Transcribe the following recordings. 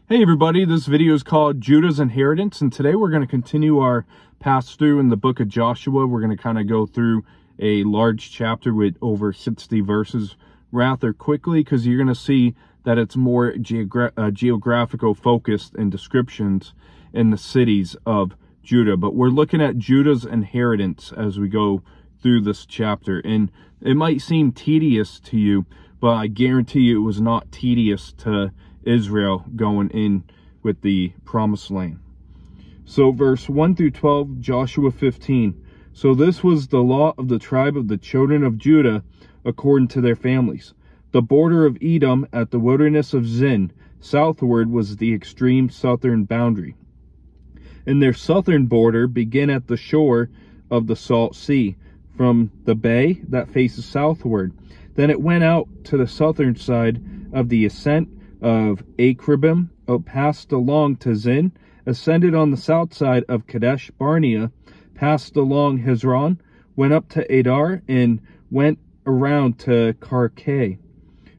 Hey everybody, this video is called Judah's Inheritance, and today we're going to continue our pass through in the book of Joshua. We're going to kind of go through a large chapter with over 60 verses rather quickly, because you're going to see that it's more geographical focused in descriptions in the cities of Judah. But we're looking at Judah's inheritance as we go through this chapter, and it might seem tedious to you, but I guarantee you it was not tedious to Israel going in with the promised land. So verse 1 through 12, Joshua 15. So this was the law of the tribe of the children of Judah according to their families. The border of Edom at the wilderness of Zin southward was the extreme southern boundary. And their southern border began at the shore of the Salt Sea, from the bay that faces southward. Then it went out to the southern side of the ascent of Akrabim, passed along to Zin, ascended on the south side of Kadesh Barnea, passed along Hezron, went up to Adar, and went around to Karkeh.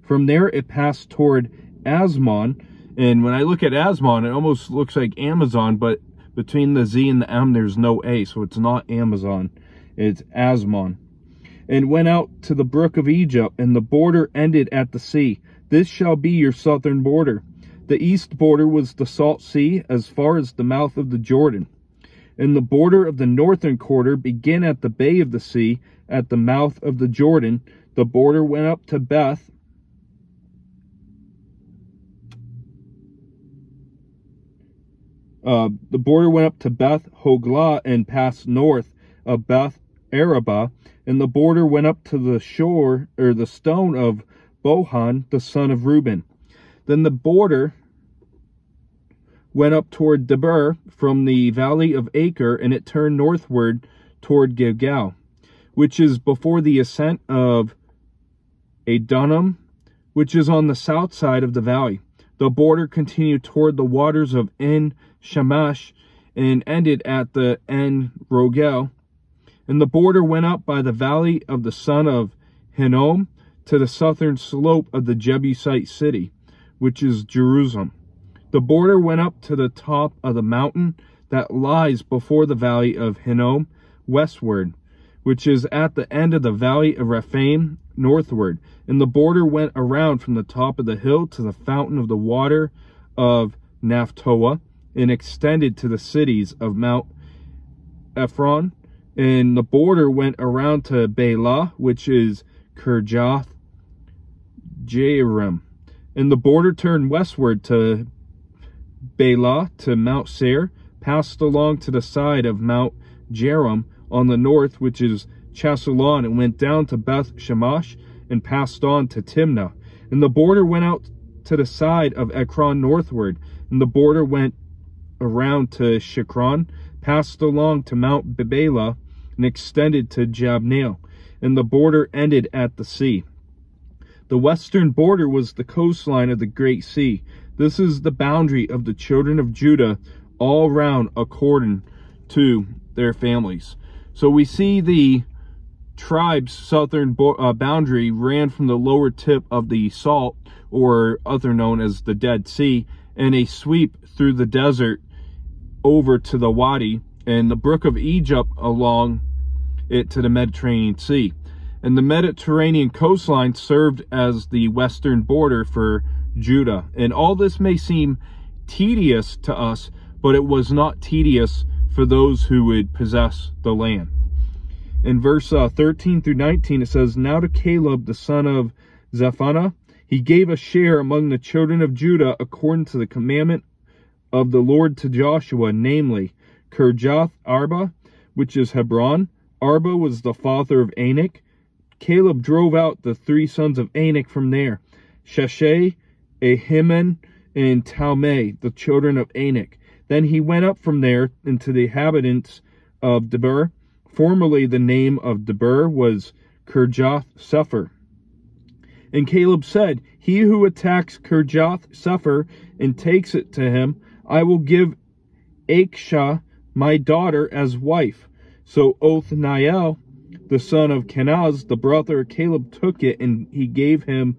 From there it passed toward Asmon, and when I look at Asmon, it almost looks like Amazon, but between the Z and the M there's no A, so it's not Amazon, it's Asmon. And went out to the brook of Egypt, and the border ended at the sea. This shall be your southern border. The east border was the Salt Sea as far as the mouth of the Jordan. And the border of the northern quarter began at the bay of the sea at the mouth of the Jordan. The border went up to Beth Hoglah and passed north of Beth Arabah, and the border went up to the shore, or the stone of Bohan, the son of Reuben. Then the border went up toward Debir from the valley of Acre, and it turned northward toward Gilgal, which is before the ascent of Adonam, which is on the south side of the valley. The border continued toward the waters of En Shamash and ended at the En Rogel. And the border went up by the valley of the son of Hinnom to the southern slope of the Jebusite city, which is Jerusalem. The border went up to the top of the mountain that lies before the valley of Hinnom westward, which is at the end of the valley of Rephaim northward. And the border went around from the top of the hill to the fountain of the water of Naphtoah, and extended to the cities of Mount Ephron. And the border went around to Beilah, which is Kirjath Jearim. And the border turned westward to Beilah, to Mount Seir, passed along to the side of Mount Jearim on the north, which is Chesalon, and went down to Beth Shemesh, and passed on to Timnah. And the border went out to the side of Ekron northward, and the border went around to Shikron, passed along to Mount Beilah, and extended to Jabneel, and the border ended at the sea. The western border was the coastline of the Great Sea. This is the boundary of the children of Judah all round according to their families. So we see the tribe's southern boundary ran from the lower tip of the Salt, or other known as the Dead Sea, and a sweep through the desert over to the Wadi, and the brook of Egypt along it to the Mediterranean Sea. And the Mediterranean coastline served as the western border for Judah. And all this may seem tedious to us, but it was not tedious for those who would possess the land. In verse 13 through 19, it says, Now to Caleb, the son of Zephaniah, he gave a share among the children of Judah according to the commandment of the Lord to Joshua, namely, Kirjath Arba, which is Hebron. Arba was the father of Anak. Caleb drove out the three sons of Anak from there, Sheshai, Ahiman, and Talmai, the children of Anak. Then he went up from there into the inhabitants of Debir. Formerly the name of Debir was Kirjath Sepher. And Caleb said, He who attacks Kirjath Sepher and takes it to him, I will give Akshah my daughter as wife. So Othniel, the son of Kenaz, the brother of Caleb, took it, and he gave him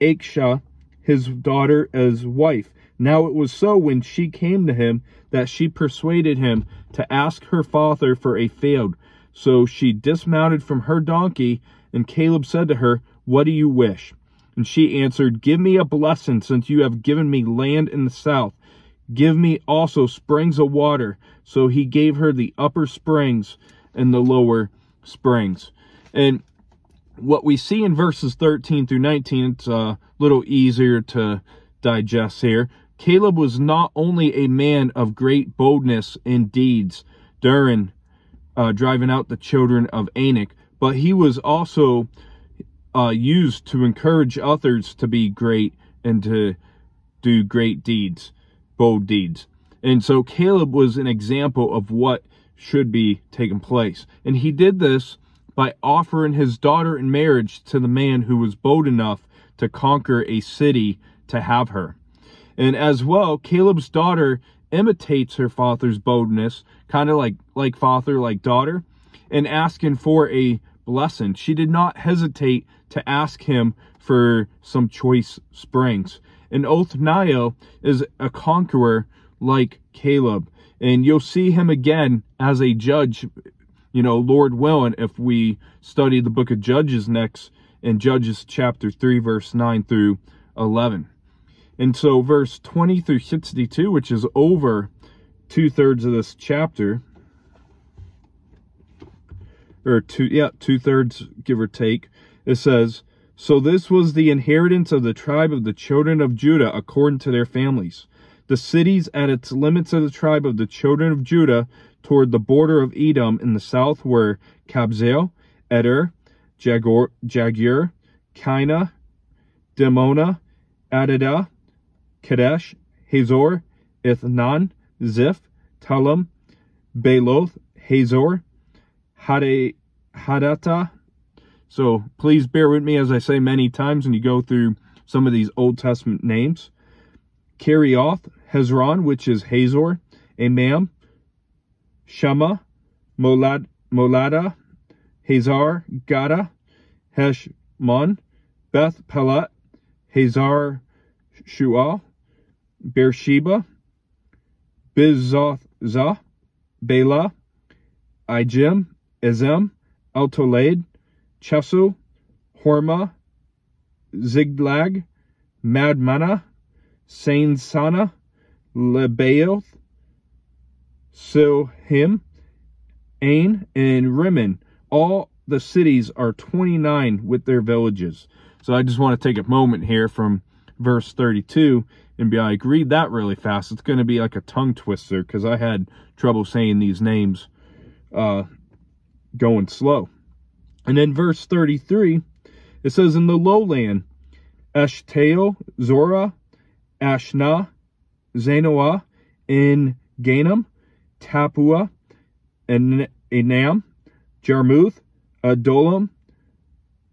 Akshah, his daughter, as wife. Now it was so, when she came to him, that she persuaded him to ask her father for a field. So she dismounted from her donkey, and Caleb said to her, "What do you wish?" And she answered, "Give me a blessing, since you have given me land in the south. Give me also springs of water." So he gave her the upper springs and the lower springs. And what we see in verses 13 through 19, it's a little easier to digest here. Caleb was not only a man of great boldness in deeds during driving out the children of Anak, but he was also used to encourage others to be great and to do great deeds, bold deeds. And so Caleb was an example of what should be taking place. And he did this by offering his daughter in marriage to the man who was bold enough to conquer a city to have her. And as well, Caleb's daughter imitates her father's boldness, kind of like father, like daughter, in asking for a blessing. She did not hesitate to ask him for some choice springs. And Othniel is a conqueror like Caleb. And you'll see him again as a judge, Lord willing, if we study the book of Judges next, in Judges chapter 3, verse 9 through 11. And so verse 20 through 62, which is over 2/3 of this chapter, or 2/3, give or take, it says, "So this was the inheritance of the tribe of the children of Judah according to their families. The cities at its limits of the tribe of the children of Judah toward the border of Edom in the south were Kabzeel, Eder, Jagur, Kina, Dimona, Adadah, Kadesh, Hazor, Ithnan, Ziph, Talim, Bealoth, Hazor, Hadattah." So please bear with me as I say many times when you go through some of these Old Testament names. Kerioth, Hezron, which is Hazor, Amam, Shama, Molada, Hazar, Gada, Heshmon, Beth Pelet, Hazar Shual, Beersheba, Bizothzah, Bela, Ijim, Ezem, Altolad, Chesu, Horma, Ziglag, Madmana, Sainsana, Lebaoth, Silhim, Ain, and Rimmon. All the cities are 29 with their villages. So I just want to take a moment here from verse 32 and be like, read that really fast. It's going to be like a tongue twister because I had trouble saying these names going slow. And then verse 33, it says, "In the lowland, Eshtaol, Zorah, Ashna, Zanoah, in Ganim, Tapua, and Enam, Jarmuth, Adullam,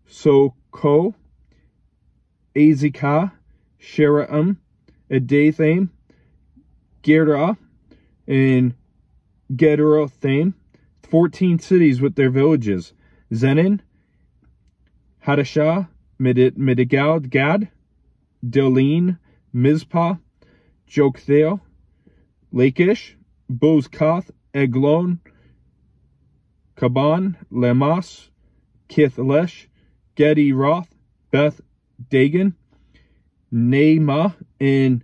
Soko, Azekah, Sheraim, Edathaim, Gerah, and Gederothaim, 14 cities with their villages. Zenin, Hadashah, Midigal, Gad, Delin, Mizpah, Joktheel, Lachish, Bozkath, Eglon, Kaban, Lamas, Kithlesh, Gediroth, Beth Dagon, Naamah, and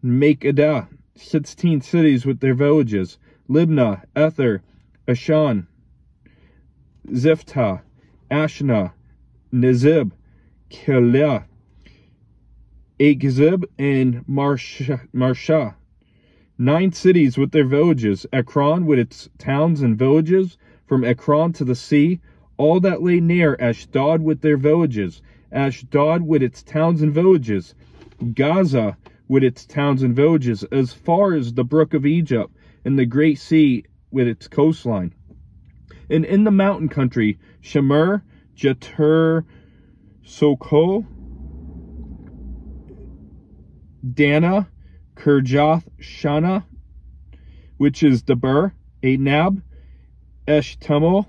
Makedah, 16 cities with their villages. Libnah, Ether, Ashan, Ziphtah, Ashna, Nizib, Keilah, Akzib, and Marsha. 9 cities with their villages. Ekron with its towns and villages, from Ekron to the sea, all that lay near Ashdod with their villages. Ashdod with its towns and villages. Gaza with its towns and villages, as far as the brook of Egypt, and the great sea with its coastline. And in the mountain country, Shemer, Jeter, Soko, Dana, Kirjath Shana, which is Debir, Anab, Eshtamol,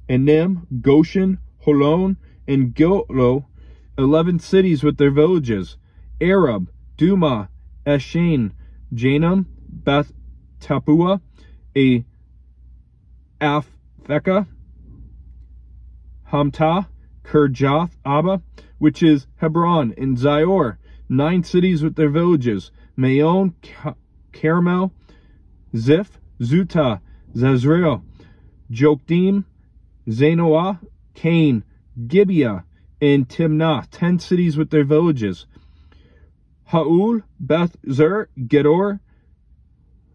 Enim, Goshen, Holon, and Gilo, 11 cities with their villages. Arab, Duma, Eshan, Janam, Beth Tapua, a Aphekah, Hamtah, Kirjath Abba, which is Hebron, and Zior, 9 cities with their villages, Maon, Carmel, Ziph, Zutah, Zazrael, Jokdeam, Zanoah, Cain, Gibeah, and Timnah, 10 cities with their villages, Haul, Beth Zur, Gedor,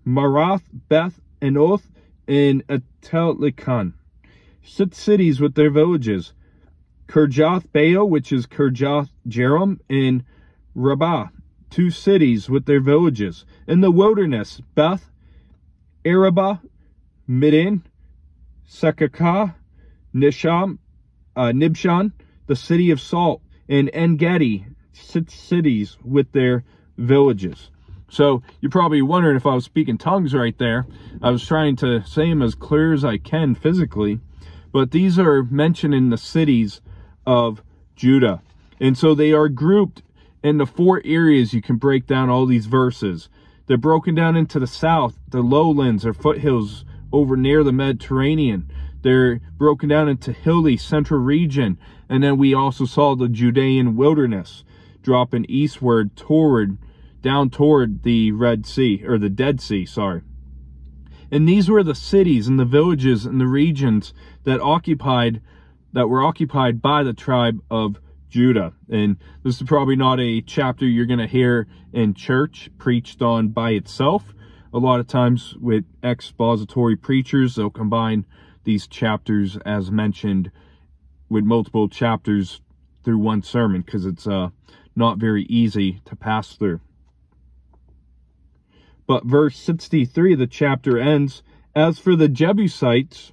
Marath, Beth Anoth, and Atelican, 6 cities with their villages, Kirjath Baal, which is Kirjath Jearim, and Rabbah, 2 cities with their villages. In the wilderness, Beth, Arabah, Middin, Sekakah, Nibshan, the city of salt, and En-Gedi, 6 cities with their villages. So you're probably wondering if I was speaking tongues right there. I was trying to say them as clear as I can physically, but these are mentioned in the cities of Judah. And so they are grouped into 4 areas. You can break down all these verses. They're broken down into the south, the lowlands or foothills over near the Mediterranean. They're broken down into hilly central region. And then we also saw the Judean wilderness dropping eastward down toward the Red Sea, or the Dead Sea, sorry. And these were the cities and the villages and the regions that were occupied by the tribe of Judah. And this is probably not a chapter you're going to hear in church preached on by itself. A lot of times with expository preachers, they'll combine these chapters as mentioned with multiple chapters through one sermon, because it's not very easy to pass through. But verse 63 of the chapter ends, "As for the Jebusites,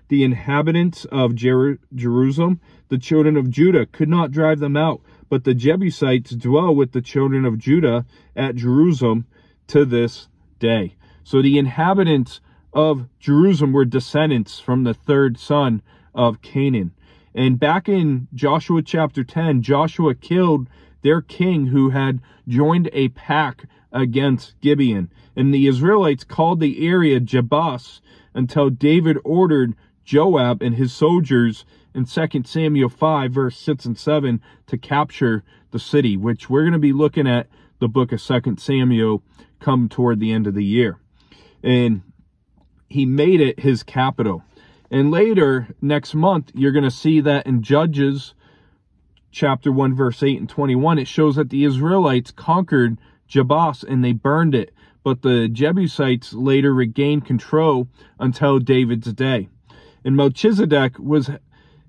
the inhabitants of Jerusalem, the children of Judah could not drive them out, but the Jebusites dwell with the children of Judah at Jerusalem to this day." So the inhabitants of Jerusalem were descendants from the 3rd son of Canaan. And back in Joshua chapter 10, Joshua killed their king who had joined a pact against Gibeon. And the Israelites called the area Jebus until David ordered Joab and his soldiers in 2 Samuel 5, verse 6 and 7, to capture the city, which we're going to be looking at the book of 2 Samuel come toward the end of the year. And he made it his capital. And later, next month, you're going to see that in Judges chapter 1, verse 8 and 21, it shows that the Israelites conquered Jebus and they burned it. But the Jebusites later regained control until David's day. And Melchizedek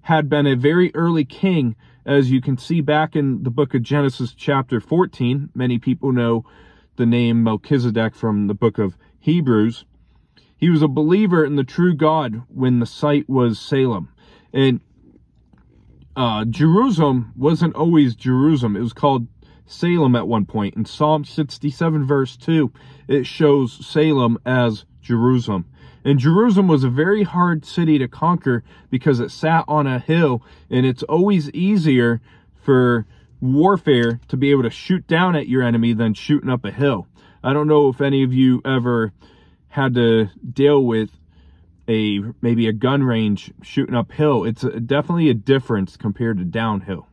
had been a very early king, as you can see back in the book of Genesis chapter 14. Many people know the name Melchizedek from the book of Hebrews. He was a believer in the true God when the site was Salem. And Jerusalem wasn't always Jerusalem. It was called Salem at one point. In Psalm 67 verse 2, it shows Salem as Jerusalem. And Jerusalem was a very hard city to conquer because it sat on a hill, and it's always easier for warfare to be able to shoot down at your enemy than shooting up a hill. I don't know if any of you ever had to deal with maybe a gun range shooting uphill. It's definitely a difference compared to downhill.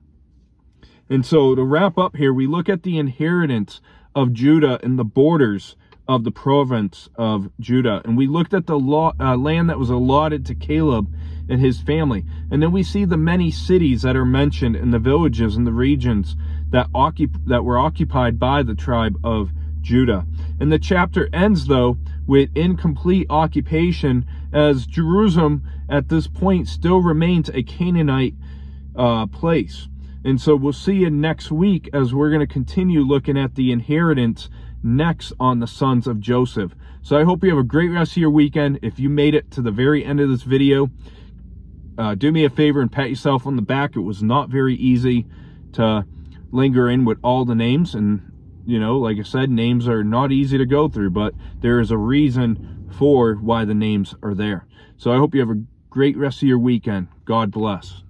And so to wrap up here, we look at the inheritance of Judah and the borders of the province of Judah. And we looked at the land that was allotted to Caleb and his family. And then we see the many cities that are mentioned in the villages and the regions that were occupied by the tribe of Judah. And the chapter ends, though, with incomplete occupation, as Jerusalem at this point still remains a Canaanite place. And so we'll see you next week as we're going to continue looking at the inheritance next on the sons of Joseph. So I hope you have a great rest of your weekend. If you made it to the very end of this video, do me a favor and pat yourself on the back. It was not very easy to linger in with all the names. And, you know, like I said, names are not easy to go through, but there is a reason for why the names are there. So I hope you have a great rest of your weekend. God bless.